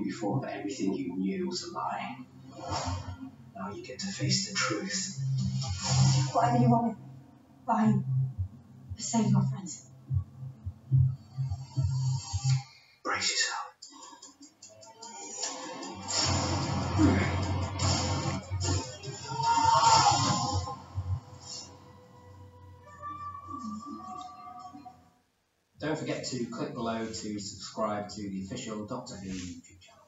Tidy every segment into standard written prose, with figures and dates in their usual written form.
before that everything you knew was a lie. Now you get to face the truth. Whatever you want me. Fine. But save your friends. Brace yourself. Don't forget to click below to subscribe to the official Doctor Who YouTube channel.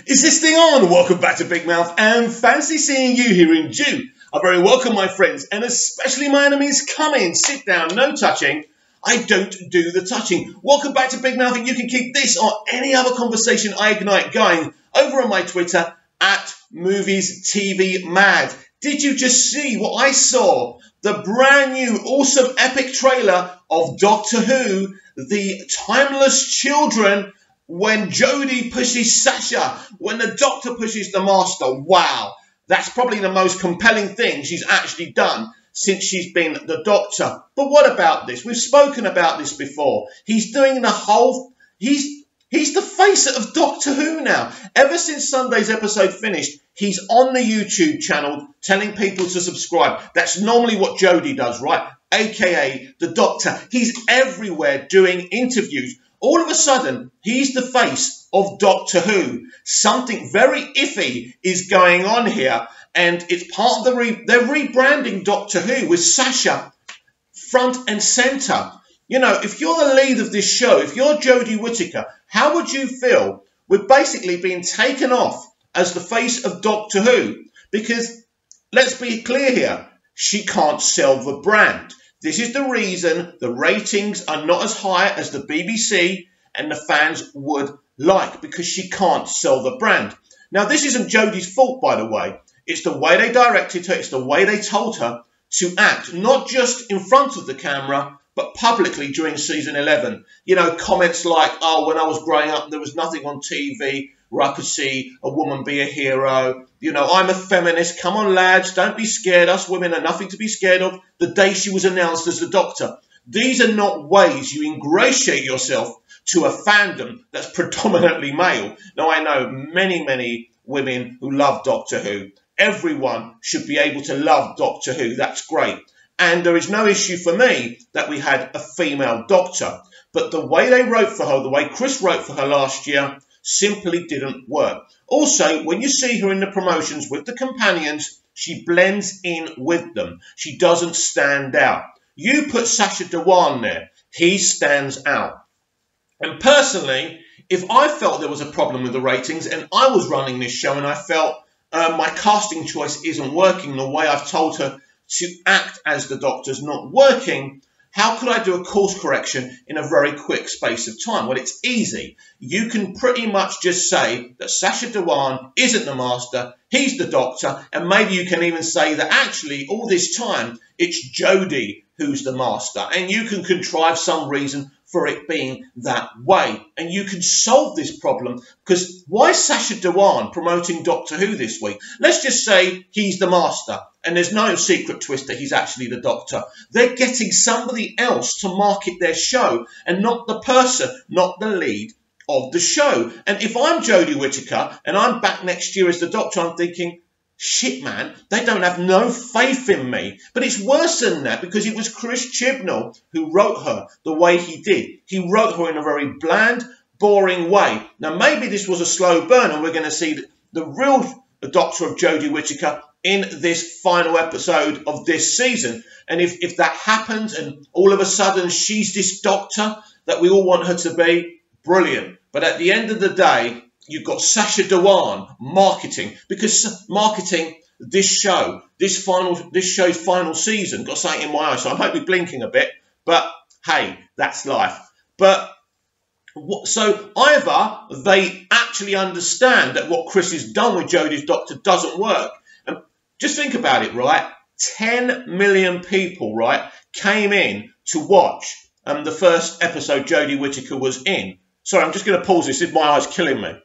Is this thing on? Welcome back to Big Mouth, and fancy seeing you here in June. A very welcome, my friends, and especially my enemies. Come in, sit down, no touching. I don't do the touching. Welcome back to Big Mouth, and you can keep this or any other conversation I ignite going over on my Twitter at Movies TV Mad. Did you just see what I saw? The brand new, awesome, epic trailer of Doctor Who, The Timeless Children, when Jodie pushes Sacha, when the Doctor pushes the Master. Wow, that's probably the most compelling thing she's actually done since she's been the Doctor. But what about this? We've spoken about this before. He's doing the whole... He's the face of Doctor Who now. Ever since Sunday's episode finished, he's on the YouTube channel telling people to subscribe. That's normally what Jodie does, right? AKA the Doctor. He's everywhere doing interviews. All of a sudden, he's the face of Doctor Who. Something very iffy is going on here, and it's part of they're rebranding Doctor Who with Sacha front and centre. You know, if you're the lead of this show, if you're Jodie Whittaker, how would you feel with basically being taken off as the face of Doctor Who? Because, let's be clear here, she can't sell the brand. This is the reason the ratings are not as high as the BBC and the fans would like, because she can't sell the brand. Now, this isn't Jodie's fault, by the way. It's the way they directed her, it's the way they told her to act, not just in front of the camera, but publicly during season 11. You know, comments like, oh, when I was growing up, there was nothing on TV where I could see a woman be a hero. You know, I'm a feminist. Come on, lads, don't be scared. Us women are nothing to be scared of. The day she was announced as the Doctor. These are not ways you ingratiate yourself to a fandom that's predominantly male. Now, I know many, many women who love Doctor Who. Everyone should be able to love Doctor Who. That's great. And there is no issue for me that we had a female Doctor. But the way they wrote for her, the way Chris wrote for her last year, simply didn't work. Also, when you see her in the promotions with the companions, she blends in with them. She doesn't stand out. You put Sacha Dawan there, he stands out. And personally, if I felt there was a problem with the ratings and I was running this show and I felt my casting choice isn't working, the way I've told her to act as the Doctor's not working, how could I do a course correction in a very quick space of time? Well, it's easy. You can pretty much just say that Sacha Dawan isn't the Master, he's the Doctor, and maybe you can even say that actually all this time it's Jodie who's the Master, and you can contrive some reason for it being that way. And you can solve this problem, because why Sacha Dawan promoting Doctor Who this week? Let's just say he's the Master, and there's no secret twist that he's actually the Doctor. They're getting somebody else to market their show, and not the person, not the lead of the show. And if I'm Jodie Whittaker, and I'm back next year as the Doctor, I'm thinking, shit, man, they don't have no faith in me. But it's worse than that, because it was Chris Chibnall who wrote her the way he did. He wrote her in a very bland, boring way. Now, maybe this was a slow burn, and we're going to see the real Doctor of Jodie Whittaker in this final episode of this season. And if that happens, and all of a sudden she's this Doctor that we all want her to be, brilliant. But at the end of the day, you've got Sacha Dawan marketing, because marketing this show, this show's final season, got something in my eye, so I might be blinking a bit, but hey, that's life. But so either they actually understand that what Chris has done with Jodie's Doctor doesn't work, and just think about it, right? 10 million people, right, came in to watch the first episode Jodie Whittaker was in. Sorry, I'm just going to pause this. My eye's killing me.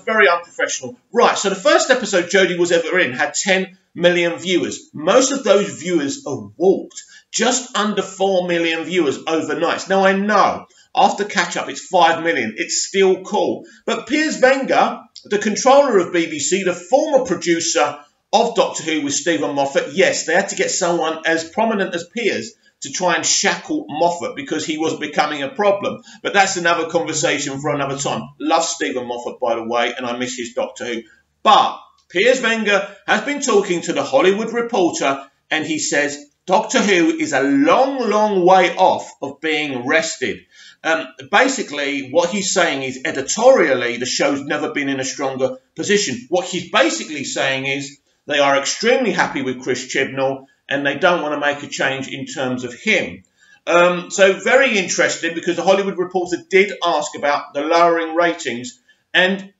Very unprofessional. Right, so the first episode Jodie was ever in had 10 million viewers. Most of those viewers have walked. Just under 4 million viewers overnight. Now, I know after catch-up, it's 5 million. It's still cool. But Piers Wenger, the controller of BBC, the former producer of Doctor Who with Stephen Moffat, yes, they had to get someone as prominent as Piers to try and shackle Moffat because he was becoming a problem. But that's another conversation for another time. Love Stephen Moffat, by the way, and I miss his Doctor Who. But Piers Wenger has been talking to the Hollywood Reporter, and he says Doctor Who is a long, long way off of being rested. Basically, what he's saying is editorially, the show's never been in a stronger position. What he's basically saying is they are extremely happy with Chris Chibnall and they don't want to make a change in terms of him. So very interesting, because the Hollywood Reporter did ask about the lowering ratings. And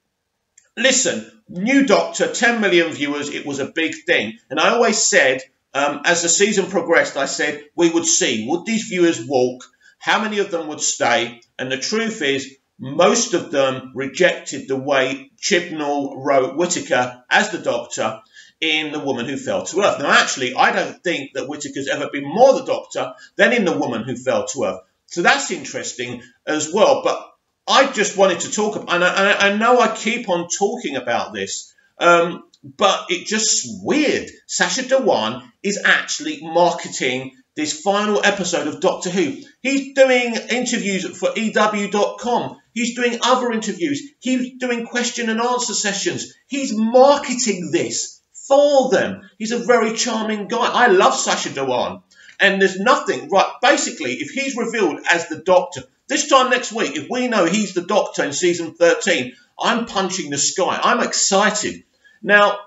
listen, new Doctor, 10 million viewers, it was a big thing. And I always said, as the season progressed, I said we would see, would these viewers walk? How many of them would stay? And the truth is, most of them rejected the way Chibnall wrote Whittaker as the Doctor in The Woman Who Fell to Earth. Now, actually, I don't think that Whittaker's ever been more the Doctor than in The Woman Who Fell to Earth. So that's interesting as well. But I just wanted to talk about, and I know I keep on talking about this, but it's just weird. Sacha Dhawan is actually marketing this final episode of Doctor Who. He's doing interviews for EW.com. He's doing other interviews. He's doing question and answer sessions. He's marketing this for them. He's a very charming guy. I love Sacha Dhawan. And there's nothing, right, basically, if he's revealed as the Doctor, this time next week, if we know he's the Doctor in season 13, I'm punching the sky. I'm excited. Now,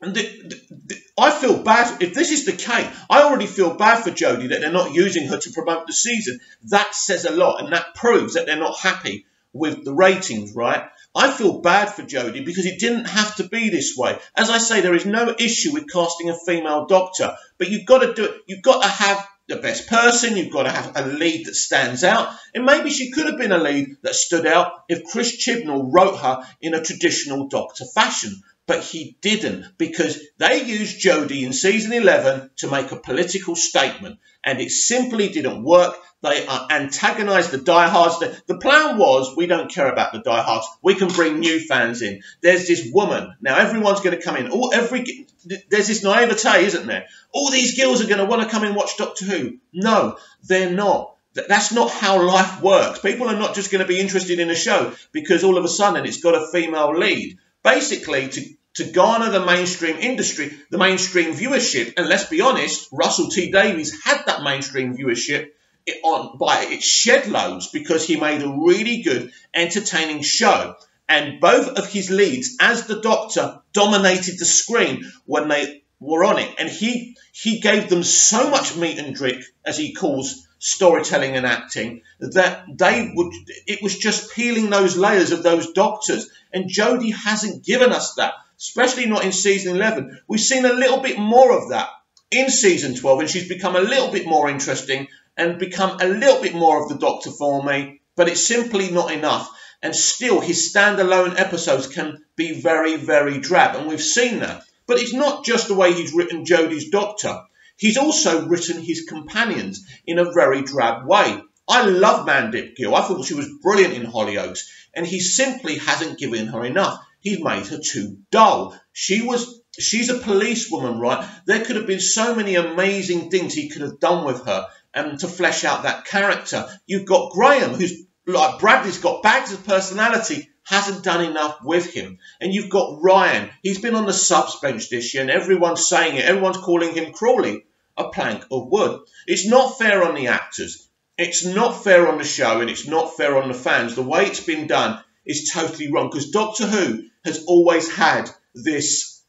I feel bad. If this is the case, I already feel bad for Jodie that they're not using her to promote the season. That says a lot, and that proves that they're not happy with the ratings, right? I feel bad for Jodie because it didn't have to be this way. As I say, there is no issue with casting a female Doctor, but you've got to do it. You've got to have the best person. You've got to have a lead that stands out. And maybe she could have been a lead that stood out if Chris Chibnall wrote her in a traditional Doctor fashion. But he didn't, because they used Jodie in season 11 to make a political statement, and it simply didn't work. They antagonised the diehards. The plan was, we don't care about the diehards. We can bring new fans in. There's this woman. Now, everyone's going to come in. There's this naivete, isn't there? All these girls are going to want to come and watch Doctor Who. No, they're not. That's not how life works. People are not just going to be interested in a show because all of a sudden it's got a female lead. Basically, to garner the mainstream industry, the mainstream viewership, and let's be honest, Russell T Davies had that mainstream viewership by its shed loads because he made a really good, entertaining show. And both of his leads as the Doctor dominated the screen when they were on it. And he gave them so much meat and drink, as he calls storytelling and acting, that it was just peeling those layers of those Doctors. And Jodie hasn't given us that, especially not in season 11. We've seen a little bit more of that in season 12, and she's become a little bit more interesting and become a little bit more of the Doctor for me, but it's simply not enough. And still, his standalone episodes can be very, very drab, and we've seen that. But it's not just the way he's written Jodie's Doctor. He's also written his companions in a very drab way. I love Mandip Gill. I thought she was brilliant in Hollyoaks, and he simply hasn't given her enough. He's made her too dull. She's a policewoman, right? There could have been so many amazing things he could have done with her to flesh out that character. You've got Graham, who's like Bradley's got bags of personality, hasn't done enough with him. And you've got Ryan. He's been on the subs bench this year, and everyone's saying it. Everyone's calling him Crawley, a plank of wood. It's not fair on the actors. It's not fair on the show, and it's not fair on the fans. The way it's been done is totally wrong, because Doctor Who has always had this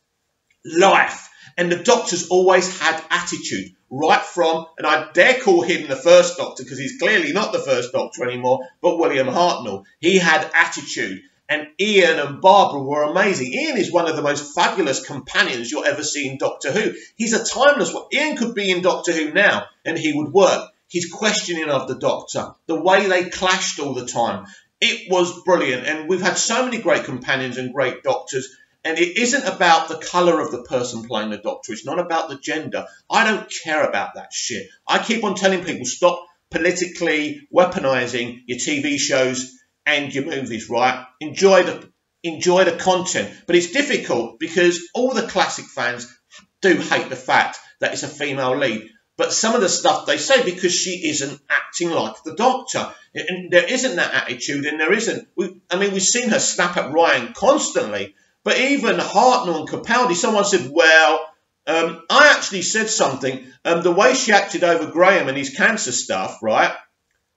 life, and the Doctor's always had attitude, right from, and I dare call him the first Doctor because he's clearly not the first Doctor anymore, but William Hartnell. He had attitude, and Ian and Barbara were amazing. Ian is one of the most fabulous companions you'll ever see in Doctor Who. He's a timeless one. Ian could be in Doctor Who now and he would work. His questioning of the Doctor, the way they clashed all the time, it was brilliant. And we've had so many great companions and great Doctors. And it isn't about the colour of the person playing the Doctor. It's not about the gender. I don't care about that shit. I keep on telling people, stop politically weaponising your TV shows and your movies, right? Enjoy the content. But it's difficult because all the classic fans do hate the fact that it's a female lead. But some of the stuff they say, because she isn't acting like the Doctor, and there isn't that attitude, and there isn't. I mean, we've seen her snap at Ryan constantly, but even Hartnell and Capaldi, someone said, well, I actually said something. The way she acted over Graham and his cancer stuff, right,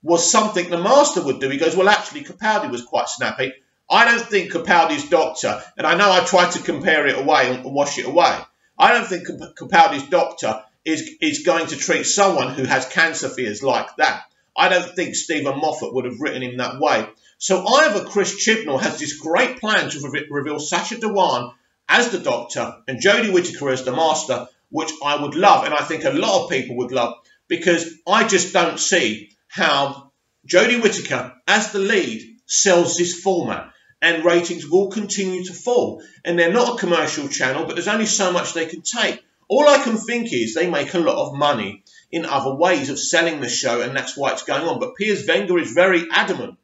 was something the Master would do. He goes, well, actually, Capaldi was quite snappy. I don't think Capaldi's Doctor, and I know I tried to compare it away and wash it away. I don't think Capaldi's Doctor is going to treat someone who has cancer fears like that. I don't think Stephen Moffat would have written him that way. So either Chris Chibnall has this great plan to reveal Sacha Dhawan as the Doctor and Jodie Whittaker as the Master, which I would love, and I think a lot of people would love, because I just don't see how Jodie Whittaker as the lead sells this format, and ratings will continue to fall. And they're not a commercial channel, but there's only so much they can take. All I can think is they make a lot of money in other ways of selling the show, and that's why it's going on. But Piers Wenger is very adamant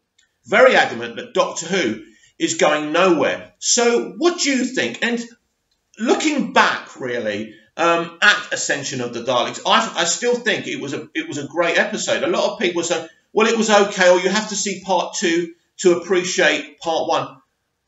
that Doctor Who is going nowhere. So what do you think? And looking back, really, at Ascension of the Daleks, I still think it was a great episode. A lot of people say, well, it was okay, or you have to see part 2 to appreciate part 1.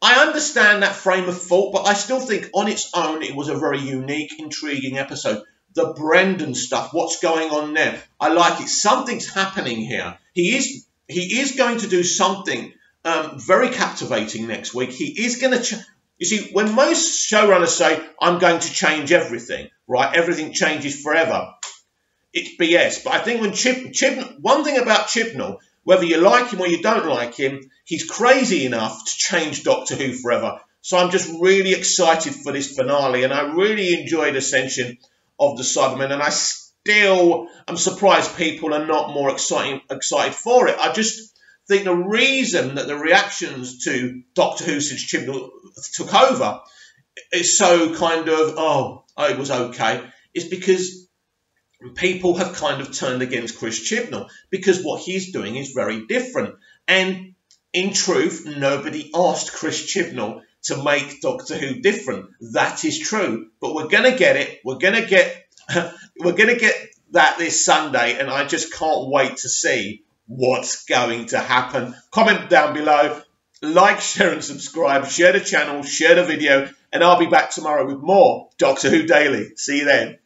I understand that frame of thought, but I still think on its own it was a very unique, intriguing episode. The Brendan stuff, what's going on there? I like it. Something's happening here. He is going to do something very captivating next week. He is going to... You see, when most showrunners say, I'm going to change everything, right? Everything changes forever. It's BS. But I think when one thing about Chibnall, whether you like him or you don't like him, he's crazy enough to change Doctor Who forever. So I'm just really excited for this finale, and I really enjoyed Ascension of the Cybermen, and I'm surprised people are not more excited for it. I just think the reason that the reactions to Doctor Who since Chibnall took over is so kind of, oh, it was okay, is because people have kind of turned against Chris Chibnall, because what he's doing is very different. And in truth, nobody asked Chris Chibnall to make Doctor Who different. That is true. But we're going to get it. We're going to get that this Sunday, and I just can't wait to see what's going to happen. Comment down below, like, share and subscribe, share the channel, share the video, and I'll be back tomorrow with more Doctor Who Daily. See you then.